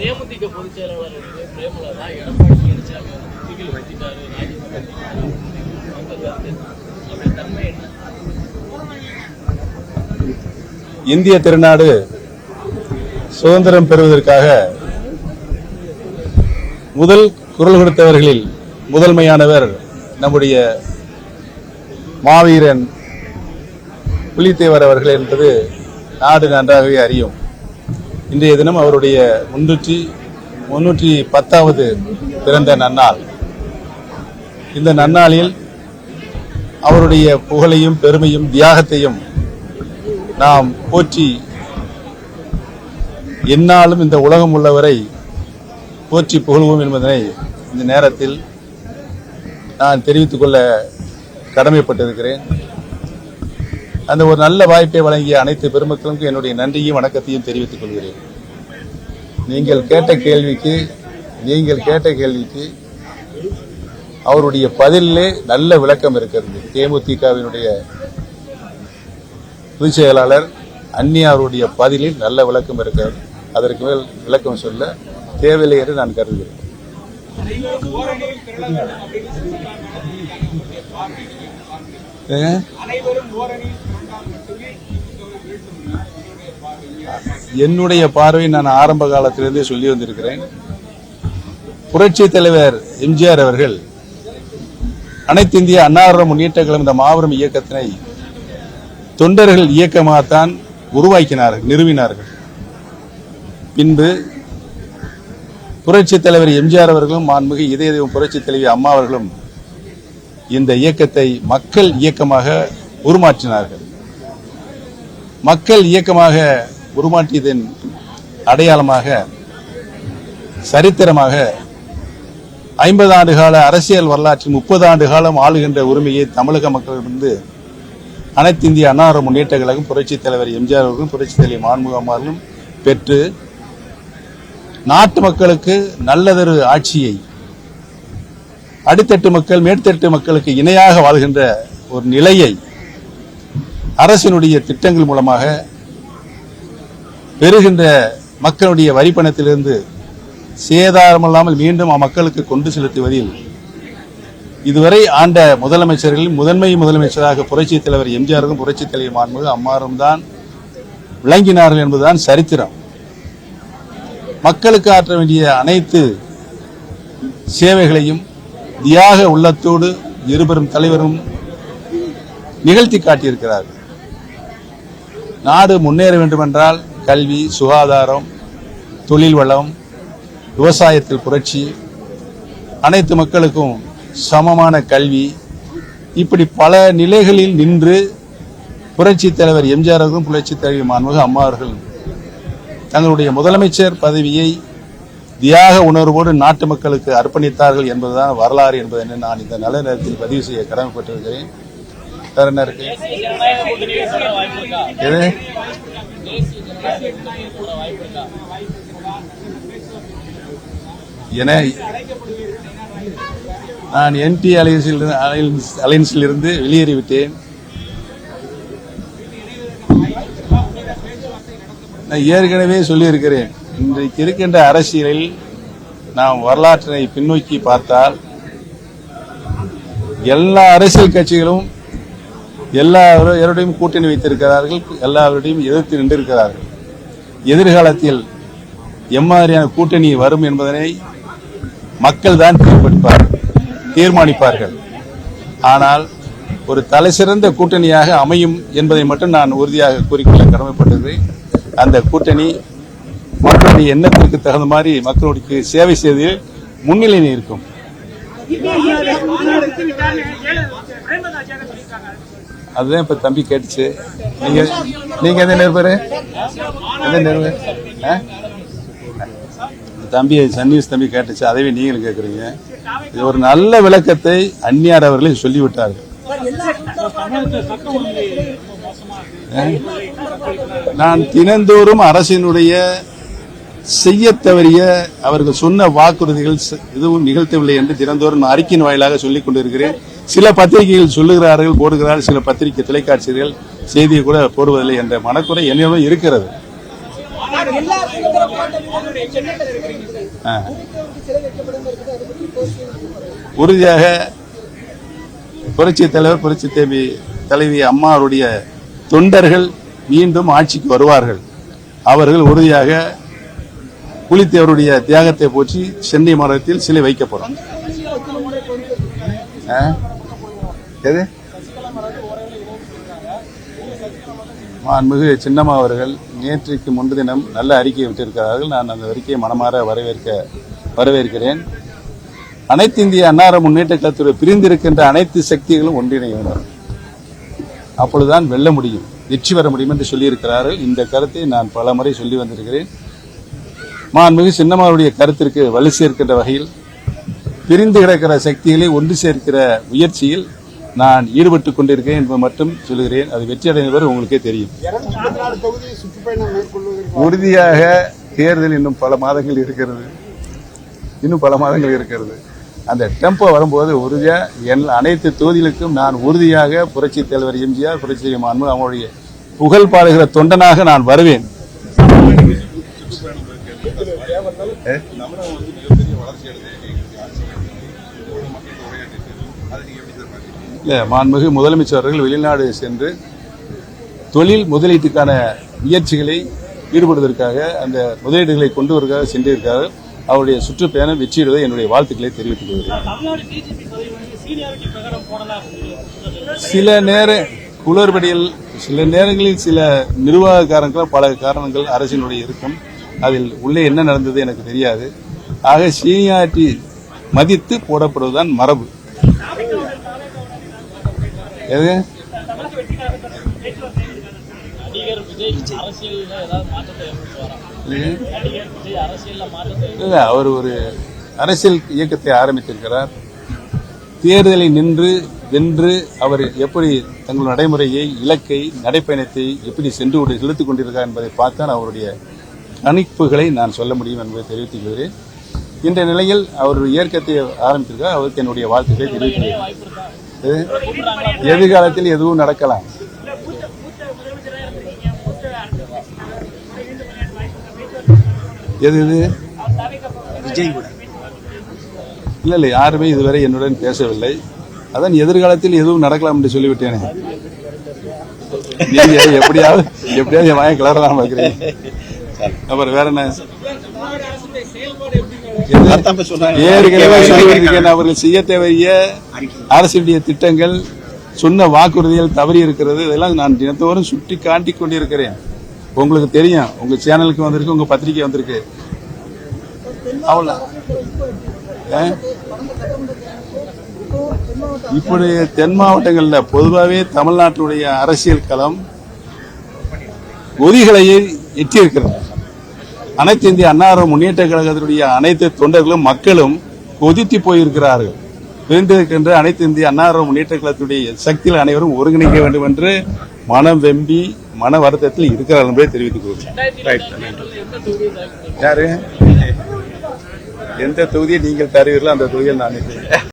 தேமுதிக பொதுச் செயலாளர் பிரேமலதா எடப்பாடி பழனிசாமி தூக்கில் வைத்திட்டாரு தன்மை என்ன? இந்திய திருநாடு சுதந்திரம் பெறுவதற்காக முதல் குரல் கொடுத்தவர்களில் முதன்மையானவர் நம்முடைய மாவீரன் புலித்தேவர் அவர்கள் என்பது நாடு நன்றாகவே அறியும். இன்றைய தினம் அவருடைய 310வது பிறந்த நன்னாள். இந்த நன்னாளில் அவருடைய புகழையும் பெருமையும் தியாகத்தையும் நாம் போற்றி எந்நாளும் இந்த உலகம் உள்ளவரை போற்றி புகழ்வோம் என்பதனை இந்த நேரத்தில் நான் தெரிவித்துக் கொள்ள கடமைப்பட்டிருக்கிறேன். அந்த ஒரு நல்ல வாய்ப்பை வழங்கிய அனைத்து பெருமக்களுக்கும் என்னுடைய நன்றியும் வணக்கத்தையும் தெரிவித்துக் கொள்கிறேன். நீங்கள் கேட்ட கேள்விக்கு அவருடைய பதிலே நல்ல விளக்கம் இருக்கிறது. தேமுதிகவினுடைய பொதுச் செயலாளர் அன்னி அவருடைய பதிலில் நல்ல விளக்கம் இருக்கிறது. அதற்கு மேல் விளக்கம் சொல்ல தேவையில்லை என்று நான் கருதுகிறேன். என்னுடைய பார்வை நான் ஆரம்ப காலத்திலிருந்தே சொல்லி வந்திருக்கிறேன். புரட்சி தலைவர் எம்ஜிஆர் அவர்கள் அனைத்து இந்திய அண்ணா முன்னேற்ற கழகம் இந்த மாபெரும் இயக்கத்தினை தொண்டர்கள் இயக்கமாகத்தான் நிறுவினார்கள். பின்பு புரட்சி தலைவர் எம்ஜிஆர் அவர்களும் மாண்புமிகு இதய தெய்வம் புரட்சி தலைவி அம்மா அவர்களும் இந்த இயக்கத்தை மக்கள் இயக்கமாக உருமாற்றினார்கள். மக்கள் இயக்கமாக உருமாற்றியதன் அடையாளமாக சரித்திரமாக 50 ஆண்டு கால அரசியல் வரலாற்றில் 30 ஆண்டு காலம் ஆளுகின்ற உரிமையை தமிழக மக்களிடமிருந்து அனைத்து இந்திய அண்ணா முன்னேற்ற கழகம் புரட்சி தலைவர் எம்ஜிஆர் அவர்களும் புரட்சி தலைவி மாண்புமிகு அம்மா அவர்களும் பெற்று நாட்டு மக்களுக்கு நல்லதொரு ஆட்சியை அடித்தட்டு மக்கள் மேற்தட்டு மக்களுக்கு இணையாக வாழ்கின்ற ஒரு நிலையை அரசினுடைய திட்டங்கள் மூலமாக பெறுகின்ற மக்களுடைய வரிப்பணத்திலிருந்து சேதாரமில்லாமல் மீண்டும் மக்களுக்கு கொண்டு செலுத்துவதில் இதுவரை ஆண்ட முதலமைச்சர்களில் முதன்மை முதலமைச்சராக புரட்சி தலைவர் எம்ஜிஆரும் புரட்சி தலைவர் மாண்புமிகு அம்மாவும் தான் விளங்கினார்கள் என்பதுதான் சரித்திரம். மக்களுக்கு ஆற்ற வேண்டிய அனைத்து சேவைகளையும் தியாக உள்ளத்தோடு இருவரும் தலைவரும் நிகழ்த்தி காட்டியிருக்கிறார்கள். நாடு முன்னேற வேண்டுமென்றால் கல்வி, சுகாதாரம், தொழில் வளம், விவசாயத்தில் புரட்சி, அனைத்து மக்களுக்கும் சமமான கல்வி, இப்படி பல நிலைகளில் நின்று புரட்சி தலைவர் எம்ஜிஆர் அவர்களும் புரட்சி தலைவி மாண்புமிகு அம்மா அவர்கள் தங்களுடைய முதலமைச்சர் பதவியை தியாக உணர்வோடு நாட்டு மக்களுக்கு அர்ப்பணித்தார்கள் என்பதுதான் வரலாறு என்பதை நான் இந்த நல்ல நேரத்தில் பதிவு செய்ய கடமைப்பட்டிருக்கிறேன். வேற என்ன இருக்கு? நான் NT அலையன்ஸில் இருந்து வெளியேறிவிட்டேன். நான் ஏற்கனவே சொல்லியிருக்கிறேன், இன்றைக்கு இருக்கின்ற அரசியலில் நாம் வரலாற்றினை பின்னோக்கி பார்த்தால் எல்லா அரசியல் கட்சிகளும் எல்லாரோடையும் கூட்டணி வைத்திருக்கிறார்கள், எல்லாரோடையும் எதிர்த்து நின்றிருக்கிறார்கள். எதிர்காலத்தில் எம்மாதிரியான கூட்டணி வரும் என்பதனை மக்கள் தான் தீர்மானிப்பார்கள். ஆனால் ஒரு தலைசிறந்த கூட்டணியாக அமையும் என்பதை மட்டும் நான் உறுதியாக கூறிக்கொள்ள கடமைப்பட்டிருக்கிறேன். அந்த கூட்டணி மக்களுடைய எண்ணத்திற்கு தகுந்த மாதிரி மக்களுடைய சேவை செய்வதில் முன்னிலையில் இருக்கும். அதுதான் இப்ப தம்பி கேட்டுச்சு. நீங்க எந்த நிருபர்? தம்பி சன்னியூஸ் தம்பி கேட்டுச்சு, அதைவே நீங்களும் கேட்குறீங்க. இது ஒரு நல்ல விளக்கத்தை அந்நியார் அவர்களை சொல்லிவிட்டார்கள். நான் தினந்தோறும் அரசினுடைய செய்ய தவறிய அவர்கள் சொன்ன வாக்குறுதிகள் எதுவும் நிகழ்த்தவில்லை என்று தினந்தோறும் அறிக்கையின் வாயிலாக சொல்லிக் கொண்டிருக்கிறேன். சில பத்திரிகைகள் சொல்லுகிறார்கள், போடுகிறார்கள், சில தொலைக்காட்சிகள் செய்தியை கூட போடுவதில்லை என்ற மனக்குறை என்னிடம் இருக்கிறது. உறுதியாக புரட்சி தலைவர் புரட்சி தலைவி அம்மாவுடைய தொண்டர்கள் மீண்டும் ஆட்சிக்கு வருவார்கள். அவர்கள் உறுதியாக புலித்தேவருடைய தியாகத்தை போற்றி சென்னை மாநகரத்தில் சிலை வைக்கப்படும். எது மாண்புமிகு சின்னம்மா அவர்கள் நேற்றைக்கு முன்தினம் நல்ல அறிக்கையை விட்டிருக்கிறார்கள். நான் அந்த அறிக்கையை மனமாற வரவேற்கிறேன். அனைத்து இந்திய அண்ணா முன்னேற்ற கழகத்துறை பிரிந்திருக்கின்ற அனைத்து சக்திகளும் ஒன்றிணைய வேண்டும். அப்பொழுதுதான் வெல்ல முடியும், வெற்றி பெற முடியும் என்று சொல்லியிருக்கிறார்கள். இந்த கருத்தை நான் பல முறை சொல்லி வந்திருக்கிறேன். மாண்புமிகு சின்னம்மாவுடைய கருத்திற்கு வலு சேர்க்கின்ற வகையில் பிரிந்து கிடக்கிற சக்திகளை ஒன்று சேர்க்கிற முயற்சியில் நான் ஈடுபட்டுக் கொண்டிருக்கிறேன் என்பது மட்டும் சொல்கிறேன். அது வெற்றி அடைந்தவர் உங்களுக்கே தெரியும். உறுதியாக தேர்தல் இன்னும் பல மாதங்கள் இருக்கிறது. அந்த டெம்போ வரும்போது உறுதியா அனைத்து தொகுதிகளுக்கும் நான் உறுதியாக புரட்சி தலைவர் எம்ஜிஆர், புரட்சி தலைவர் மாண்புமிகு அவங்களுடைய புகழ் பாடுகிற தொண்டனாக நான் வருவேன். இல்ல, மாண்புமிகு முதலமைச்சர் அவர்கள் வெளிநாடு சென்று தொழில் முதலீட்டுக்கான முயற்சிகளை ஈடுபடுவதற்காக, அந்த முதலீடுகளை கொண்டு வருவதற்காக சென்றிருக்கிறார்கள். அவருடைய சுற்றுப்பயணம் வெற்றியிடுவதை என்னுடைய வாழ்த்துக்களை தெரிவித்துக் கொள்கிறேன். சில நேரங்களில் சில நிர்வாக காரணங்கள், பல காரணங்கள் அரசினுடைய இருக்கும். அதில் உள்ளே என்ன நடந்தது எனக்கு தெரியாது. ஆக சீனியாரிட்டி மதித்து போடப்படுவதுதான் மரபு. எது இல்ல, அவர் ஒரு அரசியல் இயக்கத்தை ஆரம்பித்திருக்கிறார். தேர்தலை வென்று அவர் எப்படி தங்கள் நடைமுறையை, இலக்கை, நடைப்பயணத்தை எப்படி செலுத்திக் கொண்டிருக்கிறார் என்பதை பார்த்தான் அவருடைய கணிப்புகளை நான் சொல்ல முடியும் என்பதை தெரிவித்துக் கொள்கிறேன். இந்த நிலையில் அவர் இயக்கத்தை ஆரம்பித்திருக்கிறார். அவருக்கு என்னுடைய வாழ்த்துக்களை தெரிவித்துள்ளேன். எதிர்காலத்தில் எதுவும் நடக்கலாம். எது இல்ல, யாருமே இதுவரை என்னுடன் பேசவில்லை. அதான் எதிர்காலத்தில் எதுவும் நடக்கலாம் என்று சொல்லிவிட்டேனே. நீங்க எப்படியாவது வாய கிளறலாம் பார்க்கிறேன். அப்புறம் வேற என்ன? அவர்கள் செய்ய தேவைய அரசுடைய திட்டங்கள், சொன்ன வாக்குறுதிகள் தவறி இருக்கிறது. இதெல்லாம் நான் தினத்தோறும் சுட்டி காட்டிக் கொண்டிருக்கிறேன். உங்களுக்கு தெரியும், உங்க சேனலுக்கு வந்திருக்கு, உங்க பத்திரிகை வந்திருக்கு. அவ்வளவு இப்படி தென் மாவட்டங்கள்ல பொதுவாகவே தமிழ்நாட்டினுடைய அரசியல் களம் ஒதிகளையை எட்டியிருக்கிறது. அனைத்து இந்திய அண்ணா முன்னேற்ற கழகத்தினுடைய அனைத்து தொண்டர்களும் மக்களும் கொதித்து போயிருக்கிறார்கள். பிரிந்திருக்கின்ற அனைத்து இந்திய அண்ணா முன்னேற்ற கழகத்துடைய சக்தியில் அனைவரும் ஒருங்கிணைக்க வேண்டும் என்று மனம் வெம்பி மன வருத்தத்தில் இருக்கிறார் என்பதை தெரிவித்துக் கொள்கிறேன். யாரு எந்த தொகுதியை நீங்கள் தருவீர்களோ அந்த தொகுதியில் நான்